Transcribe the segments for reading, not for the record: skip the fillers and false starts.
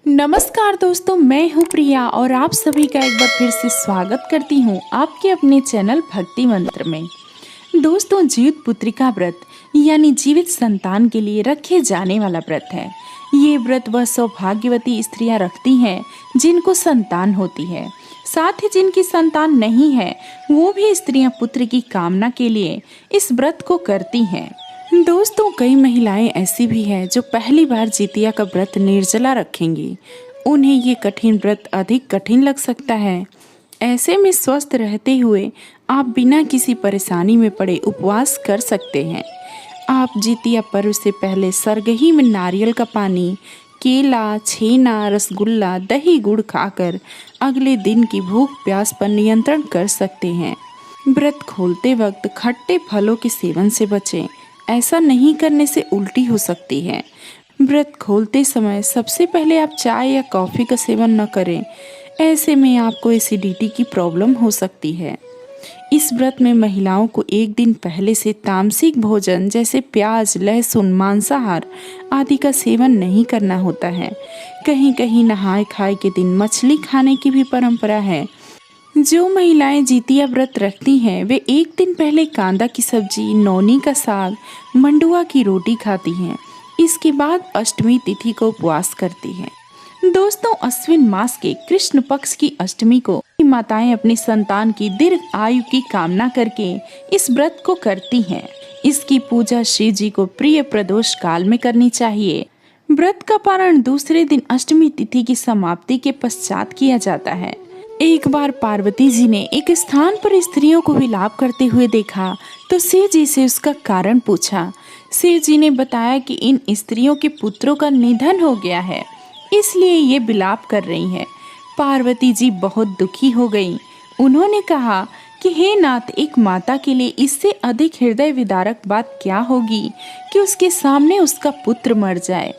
नमस्कार दोस्तों, मैं हूँ प्रिया और आप सभी का एक बार फिर से स्वागत करती हूँ आपके अपने चैनल भक्ति मंत्र में। दोस्तों, जीवित पुत्रिका व्रत यानी जीवित संतान के लिए रखे जाने वाला व्रत है। ये व्रत वह सौभाग्यवती स्त्रियां रखती हैं जिनको संतान होती है। साथ ही जिनकी संतान नहीं है वो भी स्त्रियां पुत्र की कामना के लिए इस व्रत को करती हैं। दोस्तों, कई महिलाएं ऐसी भी हैं जो पहली बार जितिया का व्रत निर्जला रखेंगी। उन्हें ये कठिन व्रत अधिक कठिन लग सकता है। ऐसे में स्वस्थ रहते हुए आप बिना किसी परेशानी में पड़े उपवास कर सकते हैं। आप जितिया पर्व से पहले सरगही में नारियल का पानी, केला, छेना, रसगुल्ला, दही, गुड़ खाकर अगले दिन की भूख प्यास पर नियंत्रण कर सकते हैं। व्रत खोलते वक्त खट्टे फलों के सेवन से बचें। ऐसा नहीं करने से उल्टी हो सकती है। व्रत खोलते समय सबसे पहले आप चाय या कॉफ़ी का सेवन न करें। ऐसे में आपको एसिडिटी की प्रॉब्लम हो सकती है। इस व्रत में महिलाओं को एक दिन पहले से तामसिक भोजन जैसे प्याज, लहसुन, मांसाहार आदि का सेवन नहीं करना होता है। कहीं कहीं नहाए खाए के दिन मछली खाने की भी परंपरा है। जो महिलाएं जितिया व्रत रखती हैं वे एक दिन पहले कांदा की सब्जी, नौनी का साग, मंडुआ की रोटी खाती हैं। इसके बाद अष्टमी तिथि को उपवास करती हैं। दोस्तों, अश्विन मास के कृष्ण पक्ष की अष्टमी को माताएं अपनी संतान की दीर्घ आयु की कामना करके इस व्रत को करती हैं। इसकी पूजा शिव जी को प्रिय प्रदोष काल में करनी चाहिए। व्रत का पारण दूसरे दिन अष्टमी तिथि की समाप्ति के पश्चात किया जाता है। एक बार पार्वती जी ने एक स्थान पर स्त्रियों को विलाप करते हुए देखा तो शिव जी से उसका कारण पूछा। शिव जी ने बताया कि इन स्त्रियों के पुत्रों का निधन हो गया है, इसलिए ये विलाप कर रही हैं। पार्वती जी बहुत दुखी हो गईं। उन्होंने कहा कि हे नाथ, एक माता के लिए इससे अधिक हृदय विदारक बात क्या होगी कि उसके सामने उसका पुत्र मर जाए।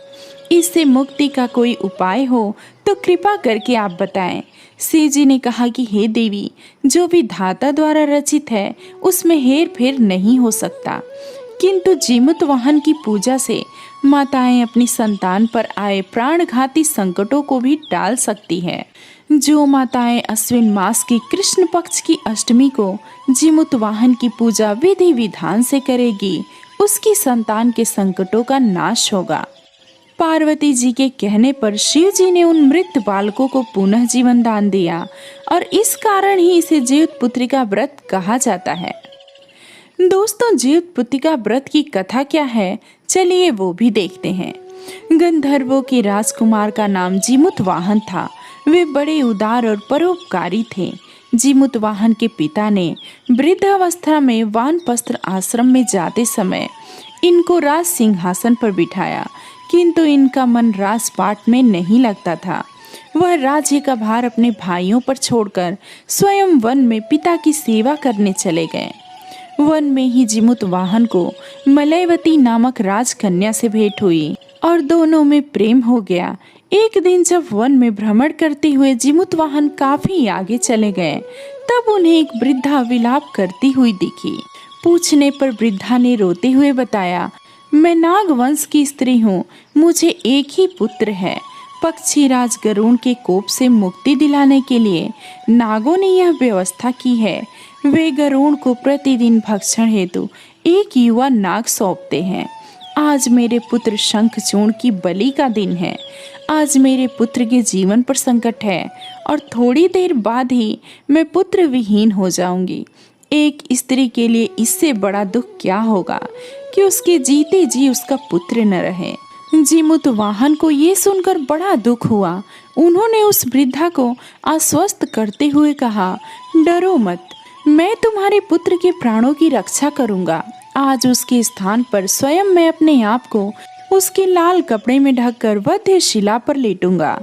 इससे मुक्ति का कोई उपाय हो तो कृपा करके आप बताएं। शिव जी ने कहा कि हे देवी, जो भी धाता द्वारा रचित है उसमें हेर फेर नहीं हो सकता, किंतु जीमूत वाहन की पूजा से माताएं अपनी संतान पर आए प्राणघाती संकटों को भी टाल सकती है। जो माताएं अश्विन मास की कृष्ण पक्ष की अष्टमी को जीमूत वाहन की पूजा विधि विधान से करेगी उसकी संतान के संकटों का नाश होगा। पार्वती जी के कहने पर शिव जी ने उन मृत बालकों को पुनः जीवन दान दिया और इस कारण ही इसे जीवित पुत्रिका व्रत कहा जाता है। दोस्तों, जीवित पुत्रिका व्रत की कथा क्या है, चलिए वो भी देखते हैं। गंधर्वों के राजकुमार का नाम जीमूत वाहन था। वे बड़े उदार और परोपकारी थे। जीमूत वाहन के पिता ने वृद्धावस्था में वानप्रस्थ आश्रम में जाते समय इनको राज सिंहासन पर बिठाया, किंतु इनका मन राजपाट में नहीं लगता था। वह राज्य का भार अपने भाइयों पर छोड़कर स्वयं वन में पिता की सेवा करने चले गए। वन में ही जीमूत वाहन को मलयवती नामक राजकन्या से भेंट हुई और दोनों में प्रेम हो गया। एक दिन जब वन में भ्रमण करते हुए जीमूत वाहन काफी आगे चले गए, तब उन्हें एक वृद्धा विलाप करती हुई दिखी। पूछने पर वृद्धा ने रोते हुए बताया, मैं नाग वंश की स्त्री हूँ, मुझे एक ही पुत्र है। पक्षी राज गरुड़ के कोप से मुक्ति दिलाने के लिए नागों ने यह व्यवस्था की है। वे गरुड़ को प्रतिदिन भक्षण हेतु एक युवा नाग सौंपते हैं। आज मेरे पुत्र शंखचूर्ण की बलि का दिन है। आज मेरे पुत्र के जीवन पर संकट है और थोड़ी देर बाद ही मैं पुत्र विहीन हो जाऊंगी। एक स्त्री के लिए इससे बड़ा दुख क्या होगा कि उसके जीते जी उसका पुत्र न रहे। जीमूत वाहन को ये सुनकर बड़ा दुख हुआ। उन्होंने उस वृद्धा को आश्वस्त करते हुए कहा, डरो मत, मैं तुम्हारे पुत्र के प्राणों की रक्षा करूंगा। आज उसके स्थान पर स्वयं मैं अपने आप को उसके लाल कपड़े में ढककर वध्य शिला पर लेटूंगा,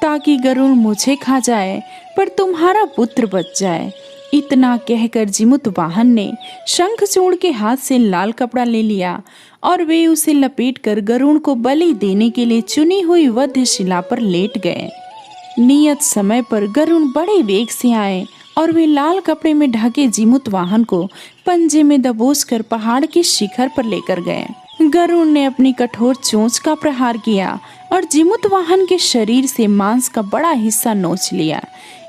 ताकि गरुड़ मुझे खा जाए पर तुम्हारा पुत्र बच जाए। इतना कहकर जीमूत वाहन ने शंखचूर्ण के हाथ से लाल कपड़ा ले लिया और वे उसे लपेटकर गरुड़ को बलि देने के लिए चुनी हुई वध्य शिला पर लेट गए। नियत समय पर गरुड़ बड़े वेग से आए और वे लाल कपड़े में ढके जीमूत वाहन को पंजे में दबोचकर पहाड़ के शिखर पर लेकर गए। गरुड़ ने अपनी कठोर चोंच का प्रहार किया और जिमुतवाहन के शरीर से मांस का बड़ा हिस्सा नोच लिया।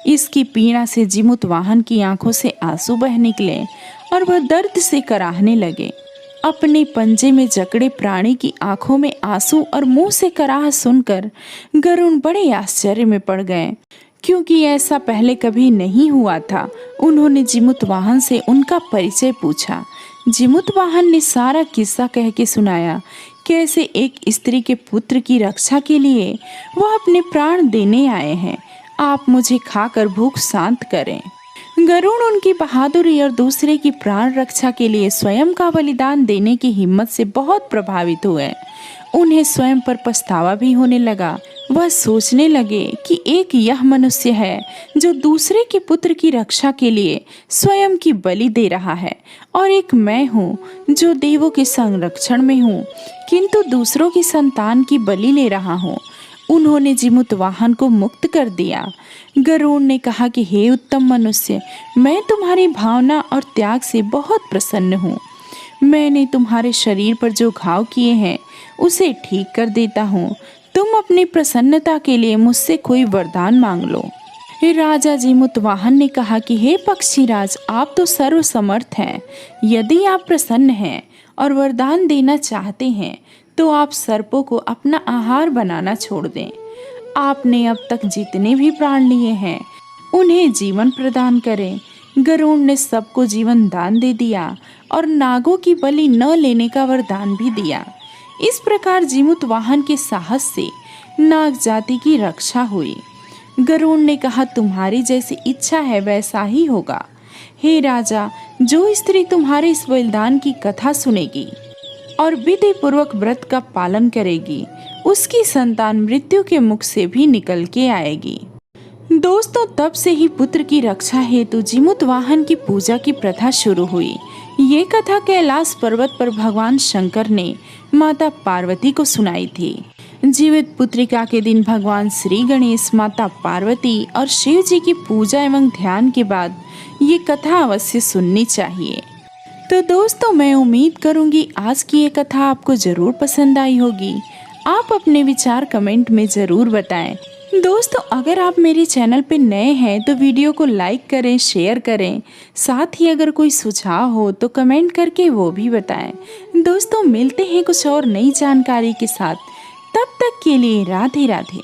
इसकी पीड़ा से जिमुतवाहन की आंखों से आंसू बह निकले और वह दर्द से कराहने लगे। अपने पंजे में जकड़े प्राणी की आंखों में आंसू और मुंह से कराह सुनकर गरुड़ बड़े आश्चर्य में पड़ गए, क्योंकि ऐसा पहले कभी नहीं हुआ था। उन्होंने जिमुतवाहन से उनका परिचय पूछा। जिमुतवाहन ने सारा किस्सा कह के सुनाया, कैसे एक स्त्री के पुत्र की रक्षा के लिए वह अपने प्राण देने आए हैं। आप मुझे खाकर भूख शांत करें। गरुड़ उनकी बहादुरी और दूसरे की प्राण रक्षा के लिए स्वयं का बलिदान देने की हिम्मत से बहुत प्रभावित हुए। उन्हें स्वयं पर पछतावा भी होने लगा। वह सोचने लगे कि एक यह मनुष्य है जो दूसरे के पुत्र की रक्षा के लिए स्वयं की बलि दे रहा है, और एक मैं हूँ जो देवों के संरक्षण में हूँ किंतु दूसरों की संतान की बलि ले रहा हूँ। उन्होंने जिमुतवाहन को मुक्त कर दिया। गरुड़ ने कहा कि हे उत्तम मनुष्य, मैं तुम्हारी भावना और त्याग से बहुत प्रसन्न हूँ। मैंने तुम्हारे शरीर पर जो घाव किए हैं उसे ठीक कर देता हूँ। तुम अपनी प्रसन्नता के लिए मुझसे कोई वरदान मांग लो। राजा जिमुतवाहन ने कहा कि हे पक्षीराज, आप तो सर्वसमर्थ हैं। यदि आप प्रसन्न हैं और वरदान देना चाहते हैं तो आप सर्पों को अपना आहार बनाना छोड़ दें। आपने अब तक जितने भी प्राण लिए हैं उन्हें जीवन प्रदान करें। गरुड़ ने सबको जीवन दान दे दिया और नागों की बलि न लेने का वरदान भी दिया। इस प्रकार जिमुतवाहन के साहस से नाग जाति की रक्षा हुई। गरुड़ ने कहा, तुम्हारी जैसी इच्छा है वैसा ही होगा। हे राजा, जो स्त्री तुम्हारे इस बलिदान की कथा सुनेगी और विधि पूर्वक व्रत का पालन करेगी, उसकी संतान मृत्यु के मुख से भी निकल के आएगी। दोस्तों, तब से ही पुत्र की रक्षा हेतु जिमुतवाहन की पूजा की प्रथा शुरू हुई। ये कथा कैलाश पर्वत पर भगवान शंकर ने माता पार्वती को सुनाई थी। जीवित पुत्रिका के दिन भगवान श्री गणेश, माता पार्वती और शिव जी की पूजा एवं ध्यान के बाद ये कथा अवश्य सुननी चाहिए। तो दोस्तों, मैं उम्मीद करूंगी आज की ये कथा आपको जरूर पसंद आई होगी। आप अपने विचार कमेंट में जरूर बताएं। दोस्तों, अगर आप मेरे चैनल पे नए हैं तो वीडियो को लाइक करें, शेयर करें। साथ ही अगर कोई सुझाव हो तो कमेंट करके वो भी बताएं। दोस्तों, मिलते हैं कुछ और नई जानकारी के साथ। तब तक के लिए राधे राधे।